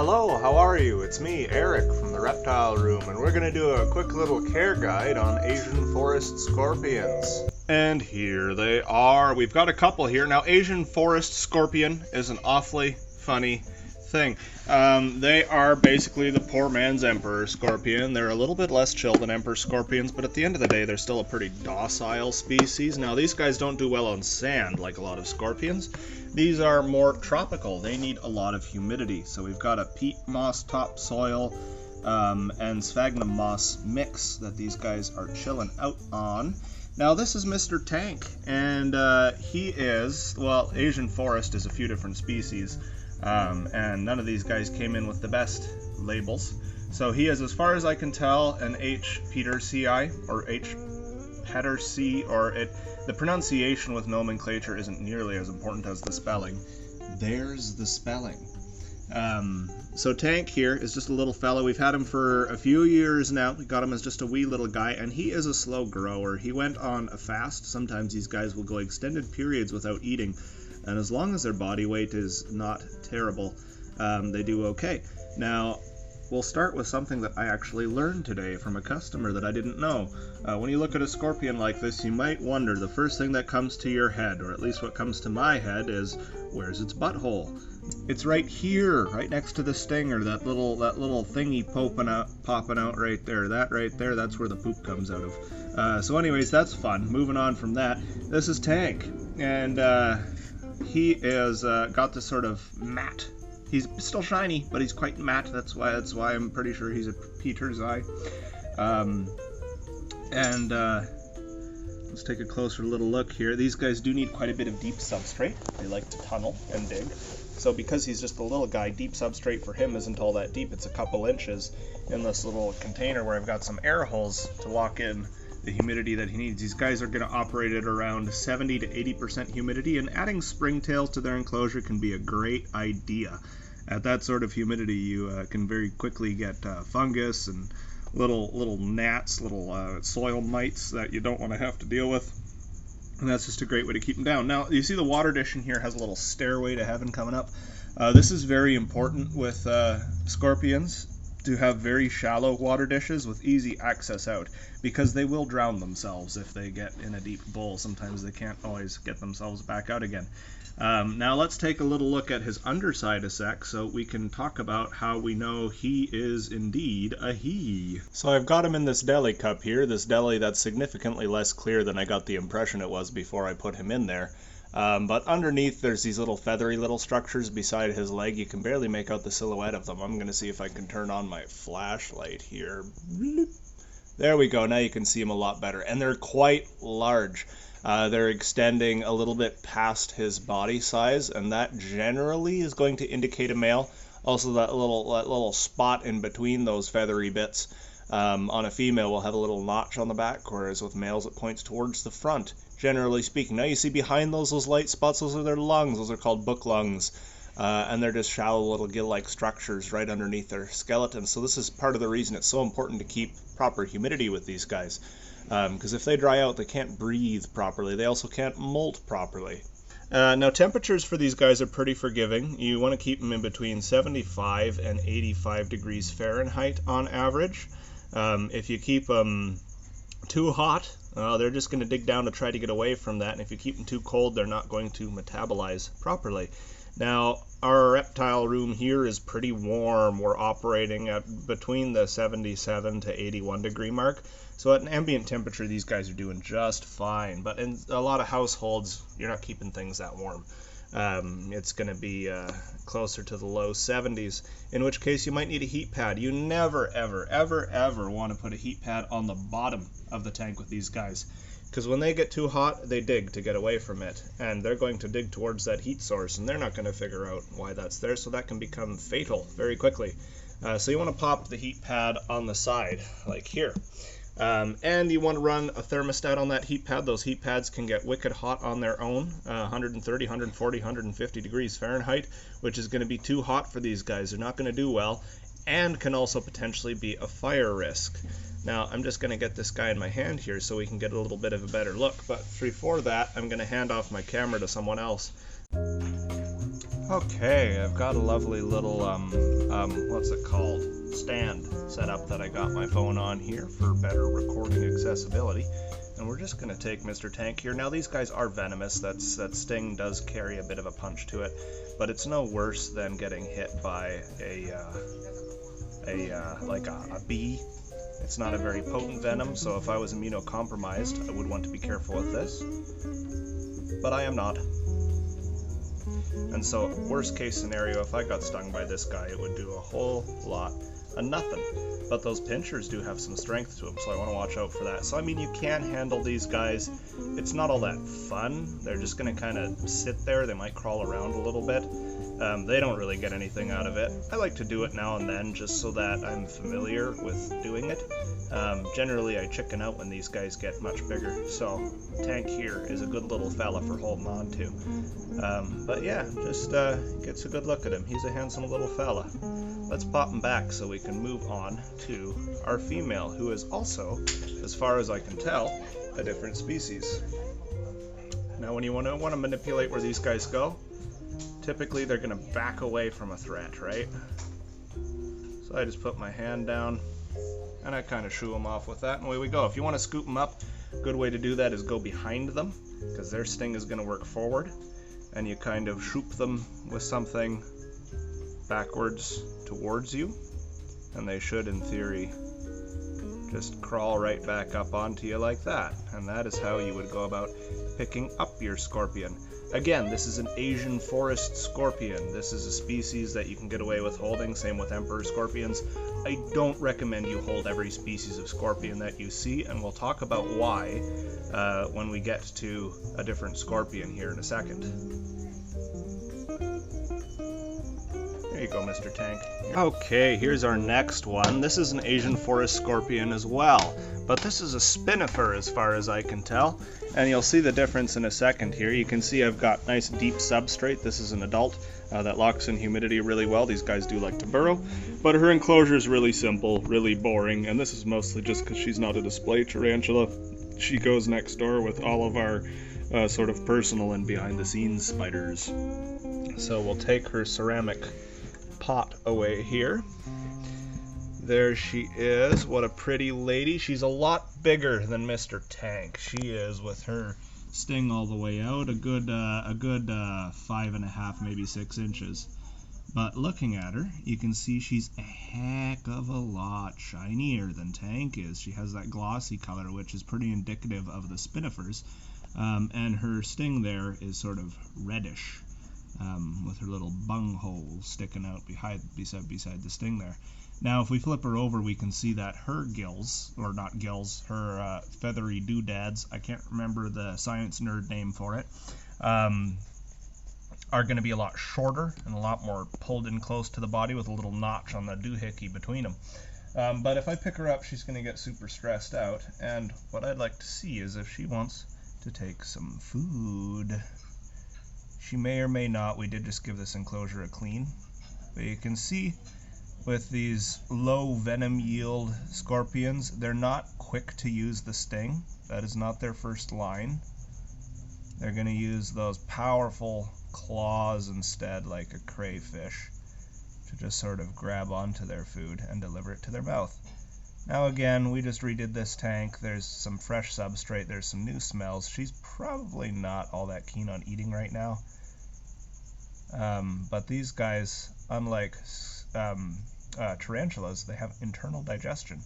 Hello, how are you? It's me, Eric, from the Reptile Room, and we're going to do a quick little care guide on Asian forest scorpions. And here they are. We've got a couple here. Now, Asian forest scorpion is an awfully funny thing. They are basically the poor man's emperor scorpion. They're a little bit less chill than emperor scorpions, but at the end of the day, they're still a pretty docile species. Now, these guys don't do well on sand like a lot of scorpions. These are more tropical. They need a lot of humidity. So we've got a peat moss topsoil and sphagnum moss mix that these guys are chilling out on. Now this is Mr. Tank, and he is, well, Asian forest is a few different species, and none of these guys came in with the best labels. So he is, as far as I can tell, an H. petersii, or H. petersii, or the pronunciation with nomenclature isn't nearly as important as the spelling. There's the spelling. So Tank here is just a little fellow. We've had him for a few years now. We got him as just a wee little guy, and he is a slow grower. He went on a fast. Sometimes these guys will go extended periods without eating, and as long as their body weight is not terrible, they do okay. Now, we'll start with something that I actually learned today from a customer that I didn't know. When you look at a scorpion like this, you might wonder, the first thing that comes to your head, or at least what comes to my head, is where's its butthole? It's right here, right next to the stinger, that little thingy popping out right there. That right there, that's where the poop comes out of. So anyways, that's fun. Moving on from that, this is Tank, and he is got this sort of matte. He's still shiny, but he's quite matte. That's why I'm pretty sure he's a petersii. Let's take a closer little look here. These guys do need quite a bit of deep substrate. They like to tunnel and dig. So because he's just a little guy, deep substrate for him isn't all that deep. It's a couple inches in this little container where I've got some air holes to lock in the humidity that he needs. These guys are going to operate at around 70 to 80% humidity, and adding springtails to their enclosure can be a great idea. At that sort of humidity, you can very quickly get fungus and little gnats, little soil mites that you don't want to have to deal with. And that's just a great way to keep them down. Now, you see the water dish in here has a little stairway to heaven coming up. This is very important with scorpions, to have very shallow water dishes with easy access out, because they will drown themselves if they get in a deep bowl. Sometimes they can't always get themselves back out again. Now let's take a little look at his underside a sec, so we can talk about how we know he is indeed a he. So I've got him in this deli cup here, this deli that's significantly less clear than I got the impression it was before I put him in there. But underneath there's these little feathery little structures beside his leg. You can barely make out the silhouette of them. I'm going to see if I can turn on my flashlight here. There we go. Now you can see them a lot better. And they're quite large. They're extending a little bit past his body size, and that generally is going to indicate a male. Also, that little spot in between those feathery bits on a female will have a little notch on the back, whereas with males it points towards the front, generally speaking. Now you see behind those light spots, those are their lungs. Those are called book lungs, and they're just shallow little gill-like structures right underneath their skeleton. So this is part of the reason it's so important to keep proper humidity with these guys, because if they dry out, they can't breathe properly. They also can't molt properly. Now temperatures for these guys are pretty forgiving. You want to keep them in between 75 and 85 degrees Fahrenheit on average. If you keep them too hot, they're just going to dig down to try to get away from that, and if you keep them too cold, they're not going to metabolize properly. Now, our reptile room here is pretty warm. We're operating at between the 77 to 81 degree mark. So at an ambient temperature, these guys are doing just fine. But in a lot of households, you're not keeping things that warm. It's going to be closer to the low 70s, in which case you might need a heat pad. You never, ever, ever, ever want to put a heat pad on the bottom of the tank with these guys, because when they get too hot, they dig to get away from it, and they're going to dig towards that heat source, and they're not going to figure out why that's there, so that can become fatal very quickly. So you want to pop the heat pad on the side, like here. And you want to run a thermostat on that heat pad. Those heat pads can get wicked hot on their own, 130, 140, 150 degrees Fahrenheit, which is going to be too hot for these guys. They're not going to do well, and can also potentially be a fire risk. Now, I'm just going to get this guy in my hand here so we can get a little bit of a better look, but before that, I'm going to hand off my camera to someone else. Okay, I've got a lovely little, what's it called? Stand set up that I got my phone on here for better recording accessibility. And we're just going to take Mr. Tank here. Now these guys are venomous, that sting does carry a bit of a punch to it, but it's no worse than getting hit by a bee. It's not a very potent venom, so if I was immunocompromised, I would want to be careful with this. But I am not. And so, worst case scenario, if I got stung by this guy, it would do a whole lot of nothing. But those pinchers do have some strength to them, so I want to watch out for that. So, I mean, you can handle these guys. It's not all that fun. They're just going to kind of sit there. They might crawl around a little bit. They don't really get anything out of it. I like to do it now and then just so that I'm familiar with doing it. Generally, I chicken out when these guys get much bigger, so Tank here is a good little fella for holding on to. But yeah, just gets a good look at him. He's a handsome little fella. Let's pop him back so we can move on to our female, who is also, as far as I can tell, a different species. Now, when you want to manipulate where these guys go, typically they're going to back away from a threat, right? So I just put my hand down and I kind of shoo them off with that, and away we go. If you want to scoop them up, a good way to do that is go behind them, because their sting is going to work forward, and you kind of shoop them with something backwards towards you, and they should, in theory, just crawl right back up onto you like that. And that is how you would go about picking up your scorpion. Again, this is an Asian forest scorpion. This is a species that you can get away with holding, same with emperor scorpions. I don't recommend you hold every species of scorpion that you see, and we'll talk about why when we get to a different scorpion here in a second. There you go, Mr. Tank. Okay, here's our next one. This is an Asian forest scorpion as well, but this is a Spinifer as far as I can tell, and you'll see the difference in a second here. You can see I've got nice deep substrate. This is an adult that locks in humidity really well. These guys do like to burrow, but her enclosure is really simple, really boring, and this is mostly just because she's not a display tarantula. She goes next door with all of our sort of personal and behind-the-scenes spiders. So we'll take her ceramic pot away here. There she is. What a pretty lady. She's a lot bigger than Mr. Tank. She is, with her sting all the way out, a good 5.5, maybe 6 inches. But looking at her, you can see she's a heck of a lot shinier than Tank is. She has that glossy color, which is pretty indicative of the Spinifers. And her sting there is sort of reddish, with her little bunghole sticking out beside the sting there. Now, if we flip her over, we can see that her gills, or not gills, her feathery doodads, I can't remember the science nerd name for it, are going to be a lot shorter and a lot more pulled in close to the body with a little notch on the doohickey between them. But if I pick her up, she's going to get super stressed out, and what I'd like to see is if she wants to take some food. She may or may not. We did just give this enclosure a clean, but you can see with these low venom yield scorpions, they're not quick to use the sting. That is not their first line. They're going to use those powerful claws instead, like a crayfish, to just sort of grab onto their food and deliver it to their mouth. Now again, we just redid this tank. There's some fresh substrate, there's some new smells. She's probably not all that keen on eating right now. But these guys, unlike tarantulas, they have internal digestion.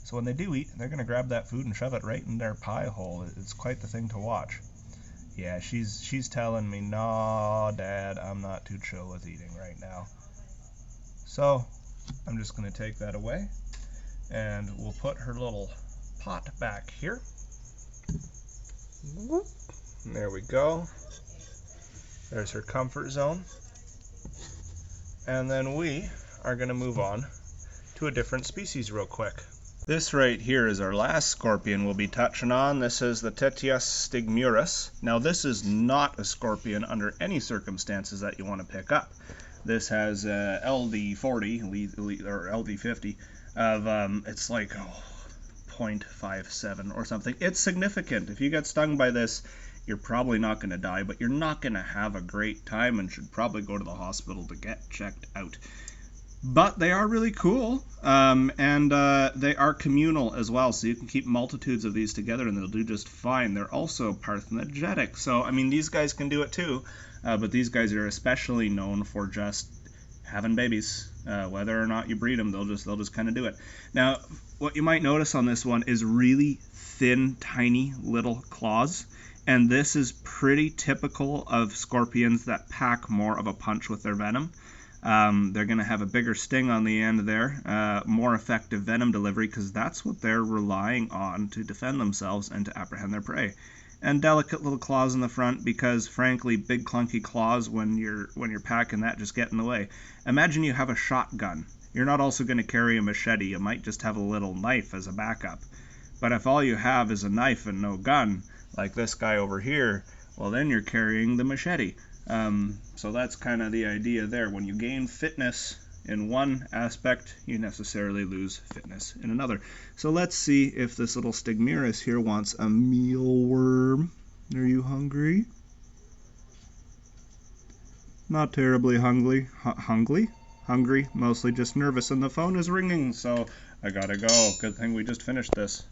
So when they do eat, they're going to grab that food and shove it right in their pie hole. It's quite the thing to watch. Yeah, she's telling me, "No, Dad, I'm not too chill with eating right now." So I'm just going to take that away, and we'll put her little pot back here. There we go. There's her comfort zone. And then we are going to move on to a different species real quick. This right here is our last scorpion we'll be touching on. This is the Stigmurus. Now this is not a scorpion under any circumstances that you want to pick up. This has LD40 or LD50 of it's like 0.57 or something. It's significant. If you get stung by this, you're probably not going to die, but you're not going to have a great time and should probably go to the hospital to get checked out. But they are really cool, and they are communal as well, so you can keep multitudes of these together and they'll do just fine. They're also parthenogenetic, so I mean these guys can do it too, but these guys are especially known for just having babies. Whether or not you breed them, they'll just kind of do it. Now, what you might notice on this one is really thin, tiny little claws, and this is pretty typical of scorpions that pack more of a punch with their venom. They're going to have a bigger sting on the end there, more effective venom delivery, because that's what they're relying on to defend themselves and to apprehend their prey. And delicate little claws in the front, because frankly, big clunky claws when you're packing that just get in the way. Imagine you have a shotgun. You're not also going to carry a machete. You might just have a little knife as a backup. But if all you have is a knife and no gun, like this guy over here, well then you're carrying the machete. So that's kind of the idea there. When you gain fitness in one aspect, you necessarily lose fitness in another. So let's see if this little Stigmurus here wants a mealworm. Are you hungry? Not terribly hungry. Hungry, mostly just nervous, and the phone is ringing, so I gotta go. Good thing we just finished this.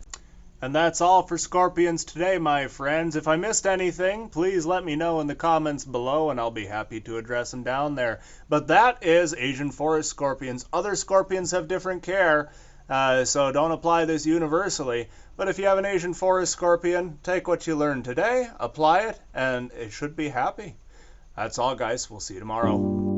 And that's all for scorpions today, my friends. If I missed anything, please let me know in the comments below, and I'll be happy to address them down there. But that is Asian forest scorpions. Other scorpions have different care, so don't apply this universally. But if you have an Asian forest scorpion, take what you learned today, apply it, and it should be happy. That's all, guys. We'll see you tomorrow.